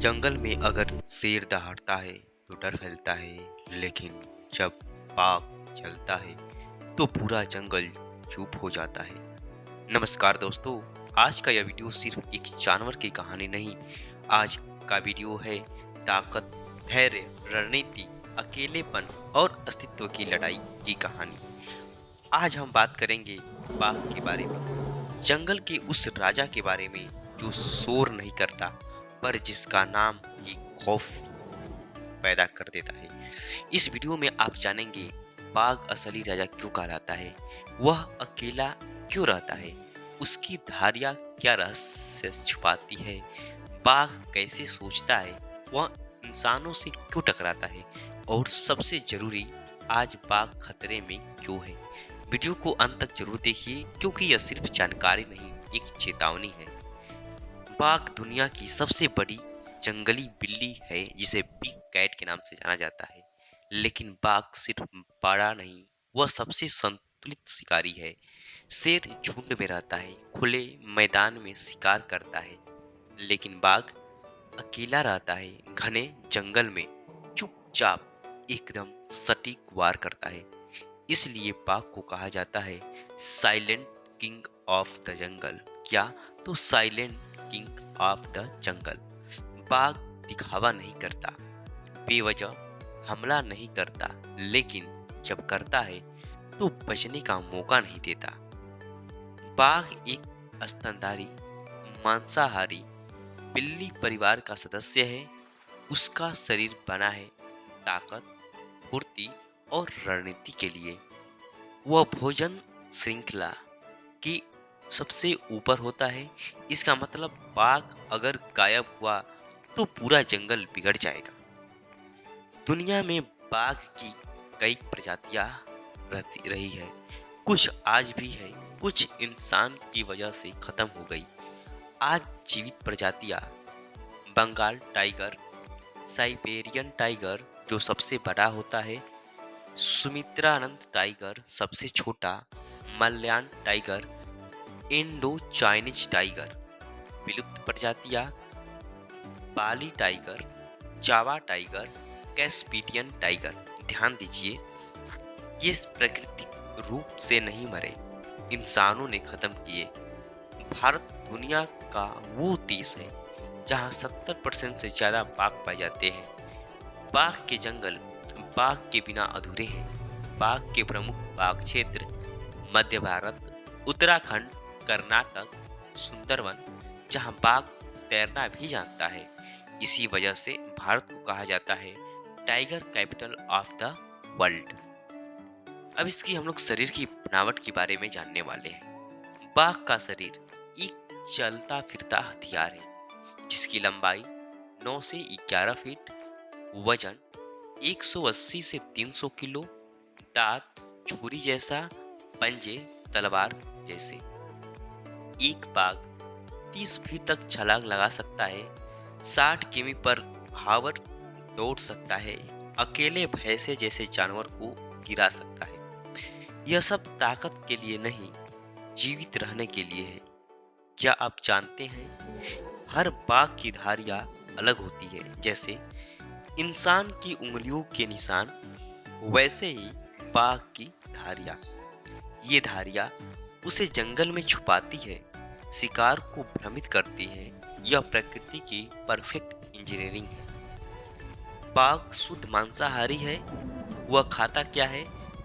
जंगल में अगर शेर दहाड़ता है तो डर फैलता है, लेकिन जब बाघ चलता है तो पूरा जंगल चुप हो जाता है। नमस्कार दोस्तों, आज का यह वीडियो सिर्फ एक जानवर की कहानी नहीं, आज का वीडियो है ताकत, धैर्य, रणनीति, अकेलेपन और अस्तित्व की लड़ाई की कहानी। आज हम बात करेंगे बाघ के बारे में, जंगल के उस राजा के बारे में जो शोर नहीं करता पर जिसका नाम ही खौफ पैदा कर देता है। इस वीडियो में आप जानेंगे बाघ असली राजा क्यों कहलाता है, वह अकेला क्यों रहता है, उसकी धारियां क्या रहस्य छुपाती है, बाघ कैसे सोचता है, वह इंसानों से क्यों टकराता है और सबसे जरूरी, आज बाघ खतरे में क्यों है। वीडियो को अंत तक जरूर देखिए क्योंकि यह सिर्फ जानकारी नहीं, एक चेतावनी है। बाघ दुनिया की सबसे बड़ी जंगली बिल्ली है जिसे बिग कैट के नाम से जाना जाता है। लेकिन बाघ सिर्फ बड़ा नहीं, वह सबसे संतुलित शिकारी है। शेर झुंड में रहता है, खुले मैदान में शिकार करता है, लेकिन बाघ अकेला रहता है, घने जंगल में चुपचाप एकदम सटीक वार करता है। इसलिए बाघ को कहा जाता है silent king of the jungle. क्या? तो silent king of the jungle. बाघ दिखावा नहीं करता, बेवजह हमला नहीं करता, लेकिन जब करता है तो बचने का मौका नहीं देता। बाघ एक स्तनधारी मांसाहारी बिल्ली परिवार का सदस्य है। उसका शरीर बना है ताकत, फुर्ती और रणनीति के लिए। वह भोजन श्रृंखला की सबसे ऊपर होता है। इसका मतलब बाघ अगर गायब हुआ तो पूरा जंगल बिगड़ जाएगा। दुनिया में बाघ की कई प्रजातियां रही है, कुछ आज भी है, कुछ इंसान की वजह से खत्म हो गई। आज जीवित प्रजातियां बंगाल टाइगर, साइबेरियन टाइगर जो सबसे बड़ा होता है, सुमित्रानंद टाइगर सबसे छोटा, मलयान टाइगर, इंडो चाइनीज टाइगर। विलुप्त प्रजातियां बाली टाइगर, जावा टाइगर, कैस्पीडियन टाइगर। ध्यान दीजिए, ये प्राकृतिक रूप से नहीं मरे, इंसानों ने खत्म किए। भारत दुनिया का वो देश है जहां 70% से ज्यादा बाघ पाए जाते हैं। बाघ के जंगल बाघ के बिना अधूरे हैं। बाघ के प्रमुख बाघ क्षेत्र मध्य भारत, उत्तराखंड, कर्नाटक, सुंदरवन, जहां बाघ तैरना भी जानता है। इसी वजह से भारत को कहा जाता है tiger capital of the world. अब इसकी हम लोग शरीर की बनावट के बारे में जानने वाले हैं। बाघ का शरीर एक चलता फिरता हथियार है जिसकी लंबाई 9 से 11 फीट, वजन 180 से 300 किलो, दांत छुरी जैसा, पंजे तलवार जैसे। एक बाघ 30 फीट तक छलांग लगा सकता है, 60 किमी पर हावर दौड़ सकता है, अकेले भैंसे जैसे जानवर को गिरा सकता है। यह सब ताकत के लिए नहीं, जीवित रहने के लिए है। क्या आप जानते हैं हर बाघ की धारियां अलग होती है। जैसे इंसान की उंगलियों के निशान, वैसे ही बाघ की धारियां। ये धारियां उसे जंगल में छुपाती है, शिकार को भ्रमित करती है। यह प्रकृति की परफेक्ट इंजीनियरिंग है। बाघ शुद्ध मांसाहारी है। वह खाता क्या है?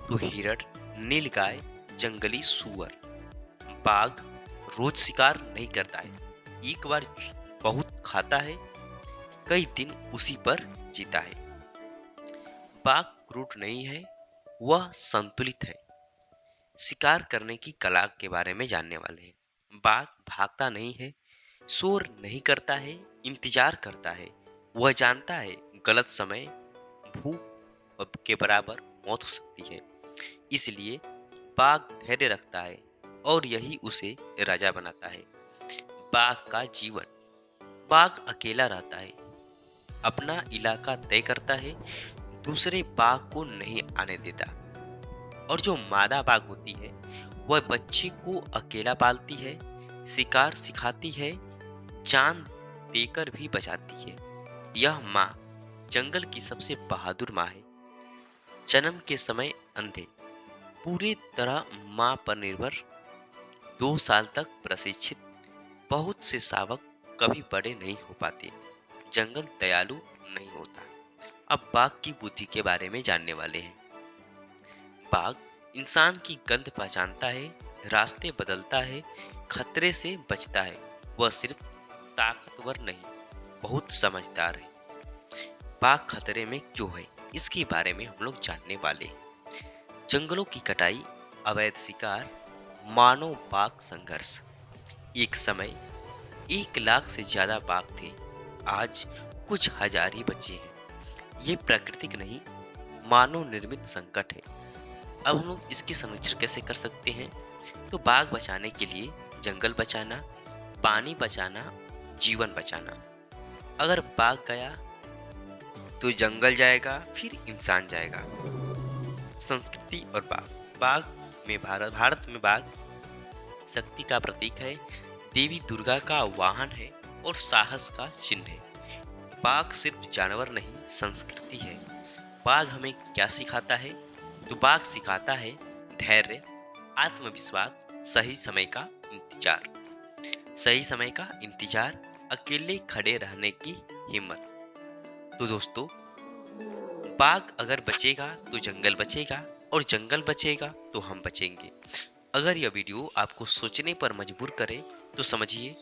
तो हिरण, नीलगाय, जंगली सूअर। बाघ रोज शिकार नहीं करता है, एक बार बहुत खाता है, कई दिन उसी पर जीता है। बाघ क्रूर नहीं है, वह संतुलित है। शिकार करने की कला के बारे में जानने वाले हैं। बाघ भागता नहीं है, शोर नहीं करता है, इंतजार करता है। वह जानता है गलत समय भूख के बराबर मौत हो सकती है, इसलिए बाघ धैर्य रखता है और यही उसे राजा बनाता है। बाघ का जीवन। बाघ अकेला रहता है, अपना इलाका तय करता है, दूसरे बाघ को नहीं आने देता। और जो मादा बाघ होती है वह बच्चे को अकेला पालती है, शिकार सिखाती है, जान देकर भी बचाती है। यह माँ जंगल की सबसे बहादुर माँ है। जन्म के समय अंधे, पूरी तरह माँ पर निर्भर, 2 साल तक प्रशिक्षित। बहुत से शावक कभी बड़े नहीं हो पाते। जंगल दयालु नहीं होता। अब बाघ की बुद्धि के बारे में जानने वाले हैं। बाघ इंसान की गंध पहचानता है, रास्ते बदलता है, खतरे से बचता है। वह सिर्फ ताकतवर नहीं, बहुत समझदार है। बाघ खतरे में क्यों है, इसके बारे में हम लोग जानने वाले हैं। जंगलों की कटाई, अवैध शिकार, मानव बाघ संघर्ष। एक समय 1 लाख से ज्यादा बाघ थे, आज कुछ हजार ही बचे हैं। ये प्राकृतिक नहीं, मानव निर्मित संकट है। अब हम लोग इसकी संरक्षण कैसे कर सकते हैं? तो बाघ बचाने के लिए जंगल बचाना, पानी बचाना, जीवन बचाना। अगर बाघ गया तो जंगल जाएगा, फिर इंसान जाएगा। संस्कृति और बाघ। बाघ में भारत में बाघ शक्ति का प्रतीक है, देवी दुर्गा का वाहन है और साहस का चिन्ह है। बाघ सिर्फ जानवर नहीं, संस्कृति है। बाघ हमें क्या सिखाता है? तो बाघ सिखाता है धैर्य, आत्मविश्वास, सही समय का इंतजार। सही समय का इंतजार, अकेले खड़े रहने की हिम्मत। तो दोस्तों, बाघ अगर बचेगा तो जंगल बचेगा, और जंगल बचेगा तो हम बचेंगे। अगर यह वीडियो आपको सोचने पर मजबूर करे तो समझिए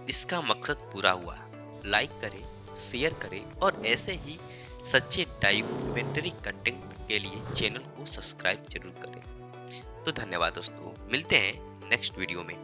इसका मकसद पूरा हुआ। लाइक करें, शेयर करें और ऐसे ही सच्चे डॉक्यूमेंट्री कंटेंट के लिए चैनल को सब्सक्राइब जरूर करें। तो धन्यवाद दोस्तों, मिलते हैं नेक्स्ट वीडियो में।